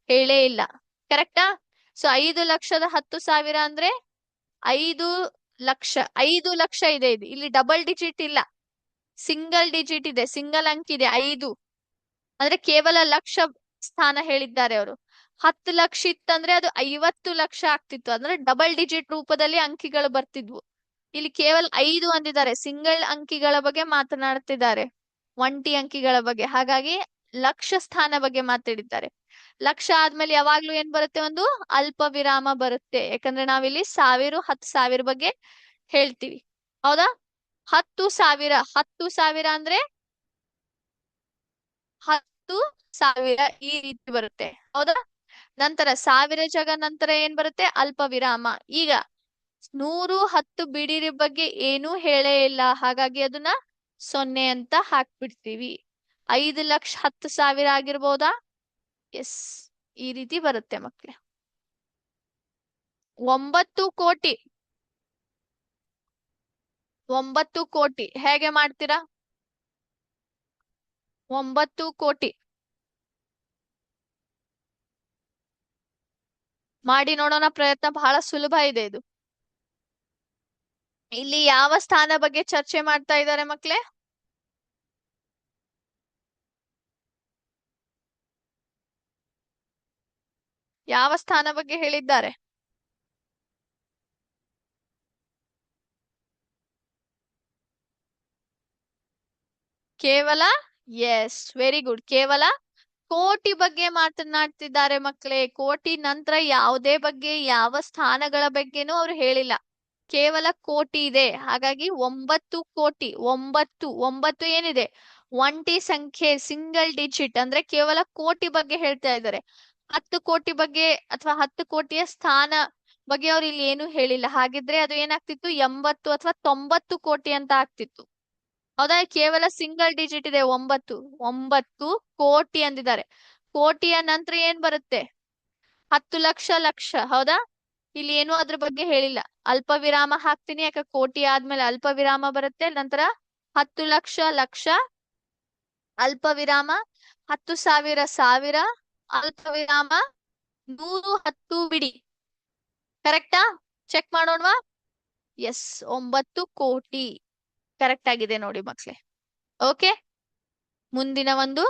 ಹೇಳೇ ಇಲ್ಲ. ಕರೆಕ್ಟಾ? ಸೊ 5,10,000 ಅಂದ್ರೆ 5 ಲಕ್ಷ. 5 ಲಕ್ಷ ಇದೆ. ಇದು ಇಲ್ಲಿ ಡಬಲ್ ಡಿಜಿಟ್ ಇಲ್ಲ, ಸಿಂಗಲ್ ಡಿಜಿಟ್ ಇದೆ, ಸಿಂಗಲ್ ಅಂಕಿ ಇದೆ 5. ಅಂದ್ರೆ ಕೇವಲ ಲಕ್ಷ ಸ್ಥಾನ ಹೇಳಿದ್ದಾರೆ ಅವರು. 10 ಲಕ್ಷ ಇತ್ತಂದ್ರೆ ಅದು 50 ಲಕ್ಷ ಆಗ್ತಿತ್ತು. ಅಂದ್ರೆ ಡಬಲ್ ಡಿಜಿಟ್ ರೂಪದಲ್ಲಿ ಅಂಕಿಗಳು ಬರ್ತಿದ್ವು. ಇಲ್ಲಿ ಕೇವಲ 5 ಅಂದಿದ್ದಾರೆ. ಸಿಂಗಲ್ ಅಂಕಿಗಳ ಬಗ್ಗೆ ಮಾತನಾಡ್ತಿದ್ದಾರೆ, ಒಂಟಿ ಅಂಕಿಗಳ ಬಗ್ಗೆ. ಹಾಗಾಗಿ ಲಕ್ಷ ಸ್ಥಾನ ಬಗ್ಗೆ ಮಾತಾಡಿದ್ದಾರೆ. ಲಕ್ಷ ಆದ್ಮೇಲೆ ಯಾವಾಗ್ಲೂ ಏನ್ ಬರುತ್ತೆ? ಒಂದು ಅಲ್ಪ ವಿರಾಮ ಬರುತ್ತೆ. ಯಾಕಂದ್ರೆ ನಾವಿಲ್ಲಿ 1000, 10,000 ಬಗ್ಗೆ ಹೇಳ್ತೀವಿ. ಹೌದಾ? 10,000, 10,000 ಅಂದ್ರೆ 10,000 ಈ ರೀತಿ ಬರುತ್ತೆ. ಹೌದಾ? ನಂತರ 1000 ಜಾಗ ನಂತರ ಏನ್ ಬರುತ್ತೆ? ಅಲ್ಪ ವಿರಾಮ. ಈಗ 110 ಬಿಡಿರಿ ಬಗ್ಗೆ ಏನೂ ಹೇಳೇ ಇಲ್ಲ. ಹಾಗಾಗಿ ಅದನ್ನ 0 ಅಂತ ಹಾಕ್ಬಿಡ್ತೀವಿ. 5,00,000 10,000 ಆಗಿರ್ಬೋದಾ? ಎಸ್, ಈ ರೀತಿ ಬರುತ್ತೆ ಮಕ್ಳೇ. 9 ಕೋಟಿ. 9 ಕೋಟಿ ಹೇಗೆ ಮಾಡ್ತೀರಾ? 9 ಕೋಟಿ ಮಾಡಿ ನೋಡೋಣ ಪ್ರಯತ್ನ. ಬಹಳ ಸುಲಭ ಇದೆ ಇದು. ಇಲ್ಲಿ ಯಾವ ಸ್ಥಾನ ಬಗ್ಗೆ ಚರ್ಚೆ ಮಾಡ್ತಾ ಇದ್ದಾರೆ ಮಕ್ಳೇ? ಯಾವ ಸ್ಥಾನ ಬಗ್ಗೆ ಹೇಳಿದ್ದಾರೆ? ಕೇವಲ, ಎಸ್, ವೆರಿ ಗುಡ್. ಕೇವಲ ಕೋಟಿ ಬಗ್ಗೆ ಮಾತನಾಡ್ತಿದ್ದಾರೆ ಮಕ್ಕಳೇ. ಕೋಟಿ ನಂತರ ಯಾವುದೇ ಬಗ್ಗೆ, ಯಾವ ಸ್ಥಾನಗಳ ಬಗ್ಗೆನೂ ಅವ್ರು ಹೇಳಿಲ್ಲ. ಕೇವಲ ಕೋಟಿ ಇದೆ. ಹಾಗಾಗಿ 9 ಕೋಟಿ. 9 ಏನಿದೆ? ಒಂಟಿ ಸಂಖ್ಯೆ, ಸಿಂಗಲ್ ಡಿಜಿಟ್. ಅಂದ್ರೆ ಕೇವಲ ಕೋಟಿ ಬಗ್ಗೆ ಹೇಳ್ತಾ ಇದ್ದಾರೆ. 10 ಕೋಟಿ ಬಗ್ಗೆ ಅಥವಾ 10 ಕೋಟಿಯ ಸ್ಥಾನ ಬಗ್ಗೆ ಅವ್ರು ಇಲ್ಲಿ ಏನು ಹೇಳಿಲ್ಲ. ಹಾಗಿದ್ರೆ ಅದು ಏನಾಗ್ತಿತ್ತು? 80 ಅಥವಾ 90 ಕೋಟಿ ಅಂತ ಆಗ್ತಿತ್ತು. ಹೌದಾ? ಕೇವಲ ಸಿಂಗಲ್ ಡಿಜಿಟ್ ಇದೆ 9. 9 ಕೋಟಿ ಅಂದಿದ್ದಾರೆ. ಕೋಟಿಯ ನಂತರ ಏನ್ ಬರುತ್ತೆ? 10 ಲಕ್ಷ, ಲಕ್ಷ. ಹೌದಾ? ಇಲ್ಲಿ ಏನು ಅದ್ರ ಬಗ್ಗೆ ಹೇಳಿಲ್ಲ. ಅಲ್ಪ ವಿರಾಮ ಹಾಕ್ತೀನಿ, ಯಾಕೆ ಕೋಟಿ ಆದ್ಮೇಲೆ ಅಲ್ಪ ವಿರಾಮ ಬರುತ್ತೆ. ನಂತರ 10 ಲಕ್ಷ, ಲಕ್ಷ, ಅಲ್ಪ ವಿರಾಮ. 10,000, ಸಾವಿರ, ಅಲ್ಪ ವಿರಾಮ. 110 ಬಿಡಿ. ಕರೆಕ್ಟಾ? ಚೆಕ್ ಮಾಡೋಣವಾ? ಎಸ್, 9 ಕೋಟಿ ಕರೆಕ್ಟ್ ಆಗಿದೆ ನೋಡಿ ಮಕ್ಳೇ. ಓಕೆ, ಮುಂದಿನ ಒಂದು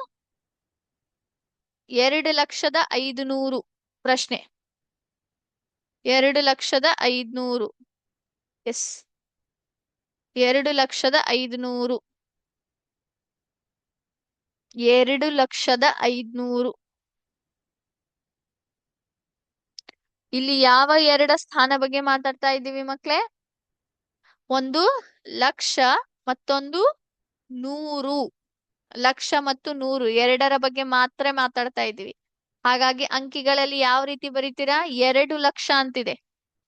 2,05,100 ಪ್ರಶ್ನೆ. 2,05,100. ಎಸ್, 2,05,100. 2,05,100. ಇಲ್ಲಿ ಯಾವ ಎರಡ ಸ್ಥಾನ ಬಗ್ಗೆ ಮಾತಾಡ್ತಾ ಇದ್ದೀವಿ ಮಕ್ಳೇ? ಒಂದು ಲಕ್ಷ, ಮತ್ತೊಂದು 100. ಲಕ್ಷ ಮತ್ತು 100 ಎರಡರ ಬಗ್ಗೆ ಮಾತ್ರ ಮಾತಾಡ್ತಾ ಇದ್ದೀವಿ. ಹಾಗಾಗಿ ಅಂಕಿಗಳಲ್ಲಿ ಯಾವ ರೀತಿ ಬರೀತೀರಾ? 2 ಲಕ್ಷ ಅಂತಿದೆ,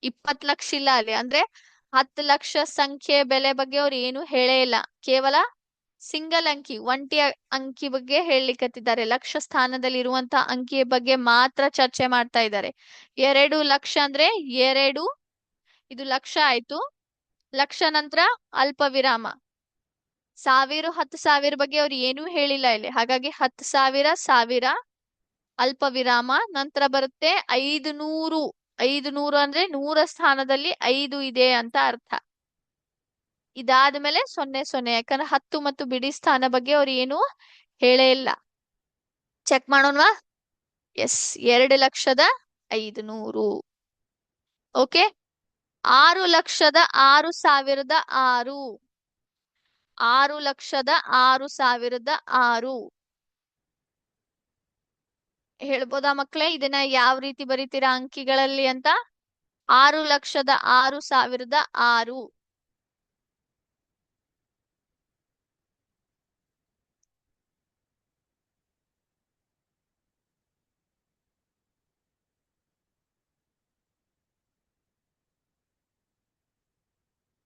20 ಲಕ್ಷ ಇಲ್ಲ ಅಲ್ಲಿ. ಅಂದ್ರೆ 10 ಲಕ್ಷ ಸಂಖ್ಯೆ ಬೆಲೆ ಬಗ್ಗೆ ಅವ್ರು ಏನು ಹೇಳೇ ಇಲ್ಲ. ಕೇವಲ ಸಿಂಗಲ್ ಅಂಕಿ, ಒಂಟಿ ಅಂಕಿ ಬಗ್ಗೆ ಹೇಳಲಿಕ್ಕತ್ತಿದ್ದಾರೆ. ಲಕ್ಷ ಸ್ಥಾನದಲ್ಲಿ ಇರುವಂತ ಅಂಕಿಯ ಬಗ್ಗೆ ಮಾತ್ರ ಚರ್ಚೆ ಮಾಡ್ತಾ ಇದ್ದಾರೆ. 2 ಲಕ್ಷ ಅಂದ್ರೆ 2, ಇದು ಲಕ್ಷ ಆಯ್ತು. ಲಕ್ಷ ನಂತರ ಅಲ್ಪ ವಿರಾಮ. 1000, 10,000 ಬಗ್ಗೆ ಅವ್ರು ಏನೂ ಹೇಳಿಲ್ಲ ಇಲ್ಲಿ. ಹಾಗಾಗಿ 10,000, ಸಾವಿರ, ಅಲ್ಪ ವಿರಾಮ. ನಂತರ ಬರುತ್ತೆ 500. 500 ಅಂದ್ರೆ 100 ಸ್ಥಾನದಲ್ಲಿ 5 ಇದೆ ಅಂತ ಅರ್ಥ. ಇದಾದ್ಮೇಲೆ 0,0. ಯಾಕಂದ್ರೆ 10 ಮತ್ತು ಬಿಡಿ ಸ್ಥಾನ ಬಗ್ಗೆ ಅವ್ರು ಏನು ಹೇಳೇ ಇಲ್ಲ. ಚೆಕ್ ಮಾಡೋಣವಾ? ಎಸ್, 2,05,100. ಓಕೆ, 6,06,6,6. 6,06,6,6. ಹೇಳ್ಬೋದಾ ಮಕ್ಳೇ? ಇದನ್ನ ಯಾವ ರೀತಿ ಬರೀತೀರಾ ಅಂಕಿಗಳಲ್ಲಿ ಅಂತ? 6,06,6,6.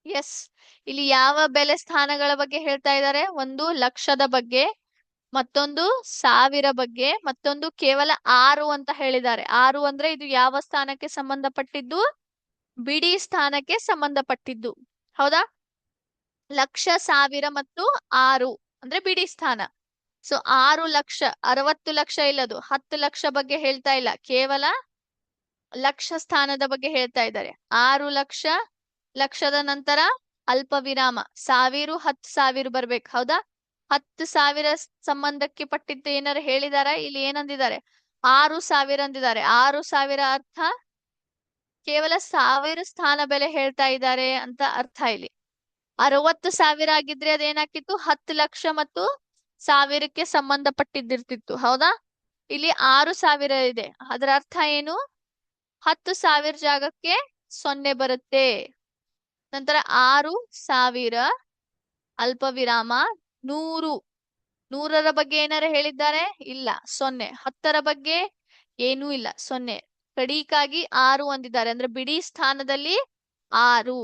ಎಸ್, ಇಲ್ಲಿ ಯಾವ ಬೆಲೆ ಸ್ಥಾನಗಳ ಬಗ್ಗೆ ಹೇಳ್ತಾ ಇದ್ದಾರೆ? ಒಂದು ಲಕ್ಷದ ಬಗ್ಗೆ, ಮತ್ತೊಂದು ಸಾವಿರ ಬಗ್ಗೆ, ಮತ್ತೊಂದು ಕೇವಲ 6 ಅಂತ ಹೇಳಿದ್ದಾರೆ. 6 ಅಂದ್ರೆ ಇದು ಯಾವ ಸ್ಥಾನಕ್ಕೆ ಸಂಬಂಧಪಟ್ಟಿದ್ದು? ಬಿಡಿ ಸ್ಥಾನಕ್ಕೆ ಸಂಬಂಧಪಟ್ಟಿದ್ದು. ಹೌದಾ? ಲಕ್ಷ, ಸಾವಿರ ಮತ್ತು 6 ಅಂದ್ರೆ ಬಿಡಿ ಸ್ಥಾನ. ಸೊ 6 ಲಕ್ಷ, 60 ಲಕ್ಷ ಇಲ್ಲದು, 10 ಲಕ್ಷ ಬಗ್ಗೆ ಹೇಳ್ತಾ ಇಲ್ಲ, ಕೇವಲ ಲಕ್ಷ ಸ್ಥಾನದ ಬಗ್ಗೆ ಹೇಳ್ತಾ ಇದ್ದಾರೆ. 6 ಲಕ್ಷ, ಲಕ್ಷದ ನಂತರ ಅಲ್ಪ ವಿರಾಮ, 1000, 10,000 ಬರ್ಬೇಕು. ಹೌದಾ? 10,000 ಸಂಬಂಧಕ್ಕೆ ಪಟ್ಟಿದ್ದು ಏನಾರು ಹೇಳಿದಾರ? ಇಲ್ಲಿ ಏನಂದಿದ್ದಾರೆ? 6,000 ಅಂದಿದ್ದಾರೆ. 6,000 ಅರ್ಥ ಕೇವಲ 1000 ಸ್ಥಾನ ಬೆಲೆ ಹೇಳ್ತಾ ಇದ್ದಾರೆ ಅಂತ ಅರ್ಥ ಇಲ್ಲಿ. 60,000 ಆಗಿದ್ರೆ ಅದೇನಾಕಿತ್ತು? 10 ಲಕ್ಷ ಮತ್ತು 1000ಕ್ಕೆ ಸಂಬಂಧಪಟ್ಟಿದ್ದಿರ್ತಿತ್ತು. ಹೌದಾ? ಇಲ್ಲಿ 6,000 ಇದೆ. ಅದರ ಅರ್ಥ ಏನು? 10,000 ಜಾಗಕ್ಕೆ 0 ಬರುತ್ತೆ. ನಂತರ 6,000 ಅಲ್ಪ ವಿರಾಮ 100. 100ರ ಬಗ್ಗೆ ಏನಾರ ಹೇಳಿದ್ದಾರೆ? ಇಲ್ಲ, 0. 10ರ ಬಗ್ಗೆ ಏನೂ ಇಲ್ಲ, 0. ಕಡೀಕಾಗಿ 6 ಅಂದಿದ್ದಾರೆ, ಅಂದ್ರೆ ಬಿಡಿ ಸ್ಥಾನದಲ್ಲಿ 6.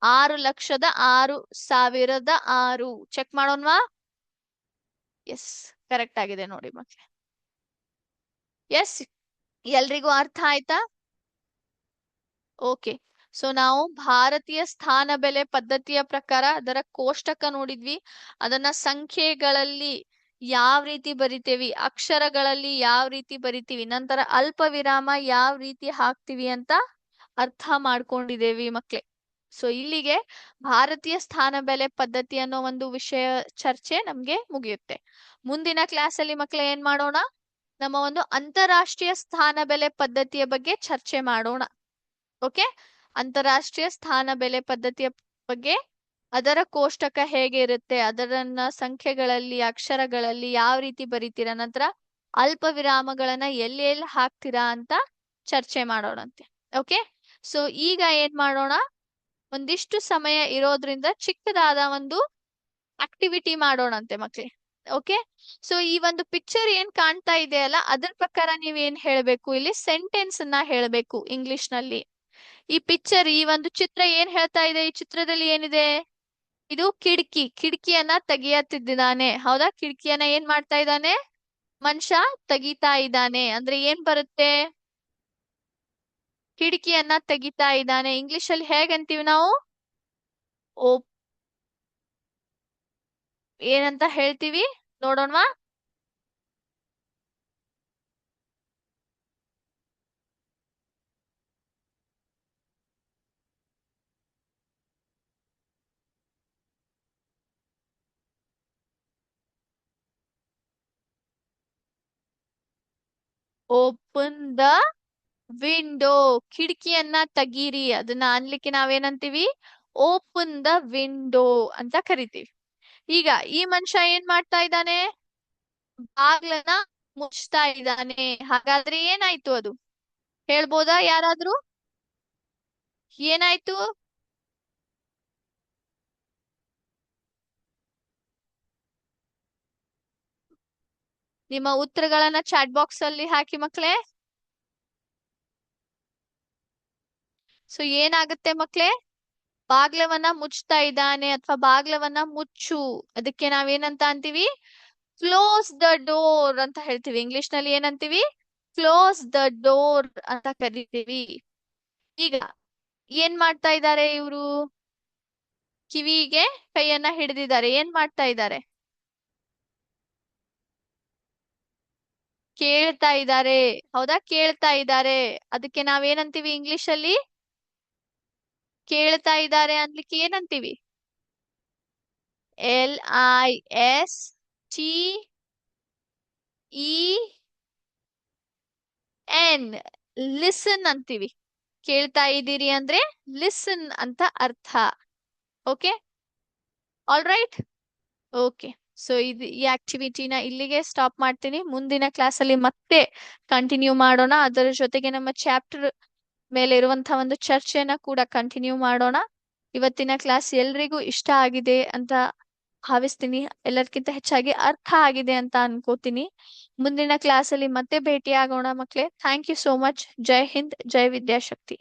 6 ಲಕ್ಷದ 6,000 ಚೆಕ್ ಮಾಡೋಣವಾ? ಎಸ್, ಕರೆಕ್ಟ್ ಆಗಿದೆ ನೋಡಿ ಮಕ್ಕಳೇ. ಎಸ್, ಎಲ್ರಿಗೂ ಅರ್ಥ ಆಯ್ತಾ? ಓಕೆ. ಸೊ ನಾವು ಭಾರತೀಯ ಸ್ಥಾನ ಬೆಲೆ ಪದ್ಧತಿಯ ಪ್ರಕಾರ ಅದರ ಕೋಷ್ಟಕ ನೋಡಿದ್ವಿ. ಅದನ್ನ ಸಂಖ್ಯೆಗಳಲ್ಲಿ ಯಾವ ರೀತಿ ಬರಿತೇವಿ, ಅಕ್ಷರಗಳಲ್ಲಿ ಯಾವ ರೀತಿ ಬರಿತೀವಿ, ನಂತರ ಅಲ್ಪ ವಿರಾಮ ಯಾವ ರೀತಿ ಹಾಕ್ತಿವಿ ಅಂತ ಅರ್ಥ ಮಾಡ್ಕೊಂಡಿದ್ದೇವಿ ಮಕ್ಳೇ. ಸೊ ಇಲ್ಲಿಗೆ ಭಾರತೀಯ ಸ್ಥಾನ ಬೆಲೆ ಪದ್ಧತಿ ಅನ್ನೋ ಒಂದು ವಿಷಯ ಚರ್ಚೆ ನಮ್ಗೆ ಮುಗಿಯುತ್ತೆ. ಮುಂದಿನ ಕ್ಲಾಸ್ ಅಲ್ಲಿ ಮಕ್ಳೇ ಏನ್ ಮಾಡೋಣ? ನಮ್ಮ ಒಂದು ಅಂತಾರಾಷ್ಟ್ರೀಯ ಸ್ಥಾನ ಬೆಲೆ ಪದ್ಧತಿಯ ಬಗ್ಗೆ ಚರ್ಚೆ ಮಾಡೋಣ. ಓಕೆ? ಅಂತಾರಾಷ್ಟ್ರೀಯ ಸ್ಥಾನ ಬೆಲೆ ಪದ್ಧತಿಯ ಬಗ್ಗೆ, ಅದರ ಕೋಷ್ಟಕ ಹೇಗೆ ಇರುತ್ತೆ, ಅದರನ್ನ ಸಂಖ್ಯೆಗಳಲ್ಲಿ, ಅಕ್ಷರಗಳಲ್ಲಿ ಯಾವ ರೀತಿ ಬರೀತೀರಾ, ನಂತರ ಅಲ್ಪ ವಿರಾಮಗಳನ್ನ ಎಲ್ಲಿ ಎಲ್ಲಿ ಹಾಕ್ತೀರಾ ಅಂತ ಚರ್ಚೆ ಮಾಡೋಣಂತೆ. ಓಕೆ? ಸೊ ಈಗ ಏನ್ ಮಾಡೋಣ? ಒಂದಿಷ್ಟು ಸಮಯ ಇರೋದ್ರಿಂದ ಚಿಕ್ಕದಾದ ಒಂದು ಆಕ್ಟಿವಿಟಿ ಮಾಡೋಣಂತೆ ಮಕ್ಳೇ. ಓಕೆ? ಸೊ ಈ ಒಂದು ಪಿಕ್ಚರ್ ಏನ್ ಕಾಣ್ತಾ ಇದೆ ಅಲ್ಲ, ಅದ್ರ ಪ್ರಕಾರ ನೀವ್ ಏನ್ ಹೇಳ್ಬೇಕು? ಇಲ್ಲಿ ಸೆಂಟೆನ್ಸ್ ಅನ್ನ ಹೇಳ್ಬೇಕು ಇಂಗ್ಲಿಷ್ ನಲ್ಲಿ. ಈ ಪಿಕ್ಚರ್, ಈ ಒಂದು ಚಿತ್ರ ಏನ್ ಹೇಳ್ತಾ ಇದೆ? ಈ ಚಿತ್ರದಲ್ಲಿ ಏನಿದೆ? ಇದು ಕಿಟಕಿ. ಕಿಟಕಿಯನ್ನ ತೆಗಿಯತ್ತಿದ್ದಾನೆ. ಹೌದಾ? ಕಿಟಕಿಯನ್ನ ಏನ್ ಮಾಡ್ತಾ ಇದ್ದಾನೆ? ಮನುಷ್ಯ ತೆಗಿತಾ ಇದ್ದಾನೆ. ಅಂದ್ರೆ ಏನ್ ಬರುತ್ತೆ? ಕಿಟಕಿಯನ್ನ ತೆಗಿತಾ ಇದ್ದಾನೆ. ಇಂಗ್ಲಿಷ್ ಅಲ್ಲಿ ಹೇಗಂತೀವಿ ನಾವು? ಓ, ಏನಂತ ಹೇಳ್ತೀವಿ ನೋಡೋಣವಾ? Open the window. ಕಿಟಕಿಯನ್ನ ತೆಗೀರಿ. ಅದನ್ನ ಅನ್ಲಿಕ್ಕೆ ನಾವೇನಂತೀವಿ? ಓಪನ್ ದ ವಿಂಡೋ ಅಂತ ಕರಿತೀವಿ. ಈಗ ಈ ಮನುಷ್ಯ ಏನ್ ಮಾಡ್ತಾ ಇದ್ದಾನೆ? ಬಾಗ್ಲನ್ನ ಮುಚ್ತಾ ಇದ್ದಾನೆ. ಹಾಗಾದ್ರೆ ಏನಾಯ್ತು? ಅದು ಹೇಳ್ಬೋದಾ ಯಾರಾದ್ರೂ? ಏನಾಯ್ತು? ನಿಮ್ಮ ಉತ್ತರಗಳನ್ನ ಚಾಟ್ ಬಾಕ್ಸ್ ಅಲ್ಲಿ ಹಾಕಿ ಮಕ್ಳೇ. ಸೊ ಏನಾಗುತ್ತೆ ಮಕ್ಳೇ? ಬಾಗ್ಲವನ್ನ ಮುಚ್ತಾ ಇದ್ದಾನೆ ಅಥವಾ ಬಾಗ್ಲವನ್ನ ಮುಚ್ಚು. ಅದಕ್ಕೆ ನಾವೇನಂತ ಅಂತೀವಿ? ಕ್ಲೋಸ್ ದ ಡೋರ್ ಅಂತ ಹೇಳ್ತೀವಿ. ಇಂಗ್ಲಿಷ್ ನಲ್ಲಿ ಏನಂತೀವಿ? ಕ್ಲೋಸ್ ದ ಡೋರ್ ಅಂತ ಕರಿತೀವಿ. ಈಗ ಏನ್ ಮಾಡ್ತಾ ಇದ್ದಾರೆ ಇವರು? ಕಿವಿಗೆ ಕೈಯನ್ನ ಹಿಡಿದಿದ್ದಾರೆ. ಏನ್ ಮಾಡ್ತಾ ಇದ್ದಾರೆ? ಕೇಳ್ತಾ ಇದ್ದಾರೆ. ಹೌದಾ? ಕೇಳ್ತಾ ಇದ್ದಾರೆ. ಅದಕ್ಕೆ ನಾವೇನಂತೀವಿ ಇಂಗ್ಲಿಷ್ ಅಲ್ಲಿ? ಕೇಳ್ತಾ ಇದ್ದಾರೆ ಅನ್ಲಿಕ್ಕೆ ಏನಂತೀವಿ? LISTEN. ಲಿಸನ್ ಅಂತೀವಿ. ಕೇಳ್ತಾ ಇದ್ದೀರಿ ಅಂದ್ರೆ ಲಿಸನ್ ಅಂತ ಅರ್ಥ. Okay? All right? Okay. So ಇದು ಈ ಆಕ್ಟಿವಿಟಿನ ಇಲ್ಲಿಗೆ ಸ್ಟಾಪ್ ಮಾಡ್ತೀನಿ. ಮುಂದಿನ ಕ್ಲಾಸ್ ಅಲ್ಲಿ ಮತ್ತೆ ಕಂಟಿನ್ಯೂ ಮಾಡೋಣ. ಅದರ ಜೊತೆಗೆ ನಮ್ಮ ಚಾಪ್ಟರ್ ಮೇಲೆ ಇರುವಂತಹ ಒಂದು ಚರ್ಚೆನ ಕೂಡ ಕಂಟಿನ್ಯೂ ಮಾಡೋಣ. ಇವತ್ತಿನ ಕ್ಲಾಸ್ ಎಲ್ರಿಗೂ ಇಷ್ಟ ಆಗಿದೆ ಅಂತ ಭಾವಿಸ್ತೀನಿ. ಎಲ್ಲರಿಗಿಂತ ಹೆಚ್ಚಾಗಿ ಅರ್ಥ ಆಗಿದೆ ಅಂತ ಅನ್ಕೋತೀನಿ. ಮುಂದಿನ ಕ್ಲಾಸ್ ಅಲ್ಲಿ ಮತ್ತೆ ಭೇಟಿ ಆಗೋಣ ಮಕ್ಳೇ. Thank you so much. ಜೈ ಹಿಂದ್, ಜೈ ವಿದ್ಯಾಶಕ್ತಿ.